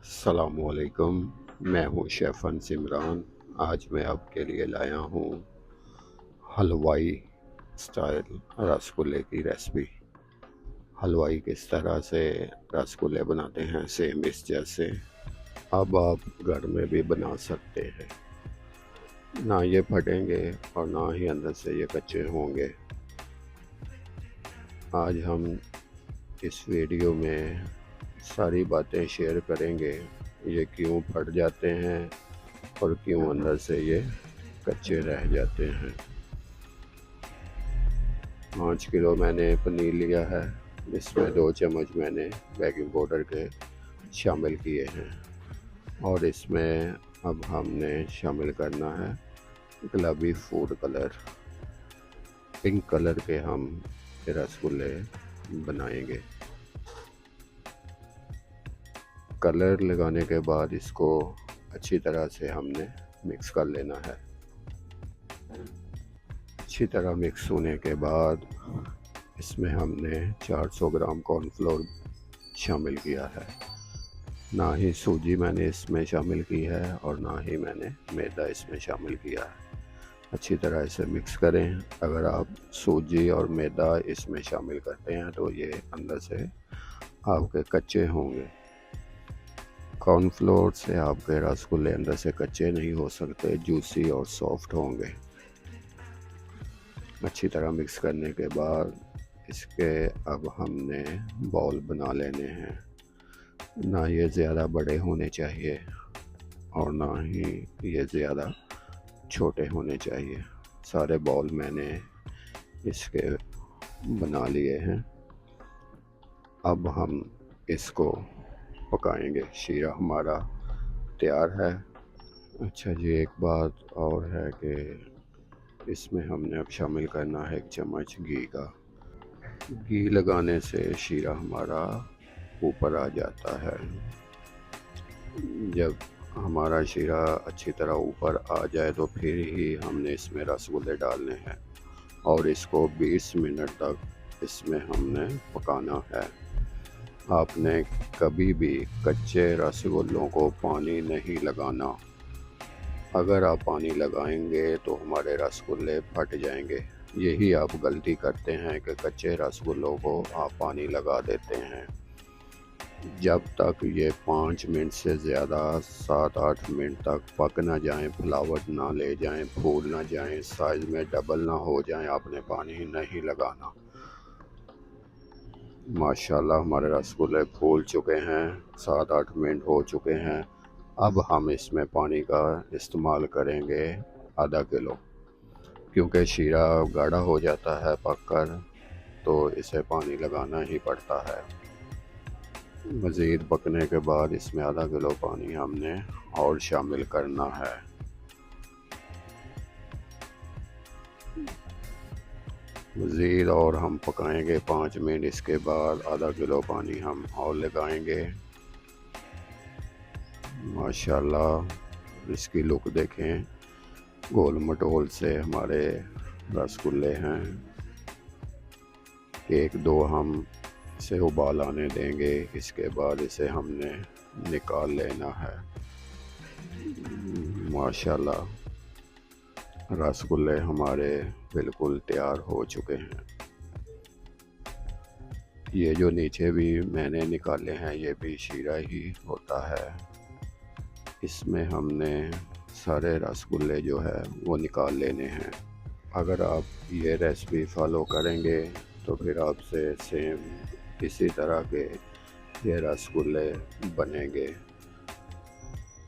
अस्सलामुअलैकुम। मैं हूँ शेफ़न सिमरान। आज मैं आपके लिए लाया हूँ हलवाई स्टाइल रसगुल्ले की रेसिपी। हलवाई किस तरह से रसगुल्ले बनाते हैं सेम इस जैसे अब आप घर में भी बना सकते हैं। ना ये फटेंगे और ना ही अंदर से ये कच्चे होंगे। आज हम इस वीडियो में सारी बातें शेयर करेंगे, ये क्यों फट जाते हैं और क्यों अंदर से ये कच्चे रह जाते हैं। 5 किलो मैंने पनीर लिया है, इसमें 2 चम्मच मैंने बेकिंग पाउडर के शामिल किए हैं और इसमें अब हमने शामिल करना है गुलाबी फूड कलर। पिंक कलर के हम रसगुल्ले बनाएंगे। कलर लगाने के बाद इसको अच्छी तरह से हमने मिक्स कर लेना है। अच्छी तरह मिक्स होने के बाद इसमें हमने 400 ग्राम कॉर्नफ्लोर शामिल किया है। ना ही सूजी मैंने इसमें शामिल की है और ना ही मैंने मैदा इसमें शामिल किया है। अच्छी तरह इसे मिक्स करें। अगर आप सूजी और मैदा इसमें शामिल करते हैं तो ये अंदर से आपके कच्चे होंगे। कॉर्नफ्लोर से आपके रसगुल्ले अंदर से कच्चे नहीं हो सकते, जूसी और सॉफ्ट होंगे। अच्छी तरह मिक्स करने के बाद इसके अब हमने बॉल बना लेने हैं। ना ये ज़्यादा बड़े होने चाहिए और ना ही ये ज़्यादा छोटे होने चाहिए। सारे बॉल मैंने इसके बना लिए हैं। अब हम इसको पकाएंगे। शीरा हमारा तैयार है। अच्छा जी, एक बात और है कि इसमें हमने अब शामिल करना है 1 चम्मच घी का। घी लगाने से शीरा हमारा ऊपर आ जाता है। जब हमारा शीरा अच्छी तरह ऊपर आ जाए तो फिर ही हमने इसमें रसगुल्ले डालने हैं और इसको 20 मिनट तक इसमें हमने पकाना है। आपने कभी भी कच्चे रसगुल्लों को पानी नहीं लगाना। अगर आप पानी लगाएंगे तो हमारे रसगुल्ले फट जाएंगे। यही आप गलती करते हैं कि कच्चे रसगुल्लों को आप पानी लगा देते हैं। जब तक ये 5 मिनट से ज़्यादा 7-8 मिनट तक पक ना जाएं, फुलावट ना ले जाएं, फूल ना जाएं, साइज़ में डबल ना हो जाएं, आपने पानी नहीं लगाना। माशाल्लाह हमारे रसगुल्ले फूल चुके हैं, 7-8 मिनट हो चुके हैं। अब हम इसमें पानी का इस्तेमाल करेंगे आधा किलो, क्योंकि शीरा गाढ़ा हो जाता है पककर, तो इसे पानी लगाना ही पड़ता है। मज़ीद पकने के बाद इसमें आधा किलो पानी हमने और शामिल करना है। मज़ीद और हम पकाएंगे 5 मिनट। इसके बाद आधा किलो पानी हम और लगाएंगे। माशाल्लाह इसकी लुक देखें, गोल मटोल से हमारे रसगुल्ले हैं। 1-2 हम इसे उबाल आने देंगे। इसके बाद इसे हमने निकाल लेना है। माशाल्लाह रसगुल्ले हमारे बिल्कुल तैयार हो चुके हैं। ये जो नीचे भी मैंने निकाले हैं ये भी शीरा ही होता है। इसमें हमने सारे रसगुल्ले जो है वो निकाल लेने हैं। अगर आप ये रेसिपी फॉलो करेंगे तो फिर आपसे सेम इसी तरह के ये रसगुल्ले बनेंगे।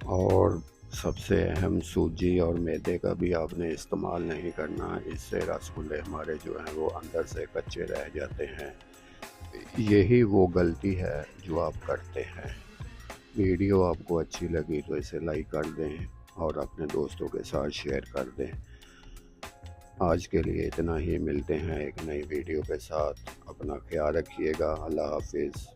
और सबसे अहम, सूजी और मैदे का भी आपने इस्तेमाल नहीं करना। इससे रसगुल्ले हमारे जो हैं वो अंदर से कच्चे रह जाते हैं। यही वो गलती है जो आप करते हैं। वीडियो आपको अच्छी लगी तो इसे लाइक कर दें और अपने दोस्तों के साथ शेयर कर दें। आज के लिए इतना ही। मिलते हैं एक नई वीडियो के साथ। अपना ख्याल रखिएगा। अल्लाह हाफिज़।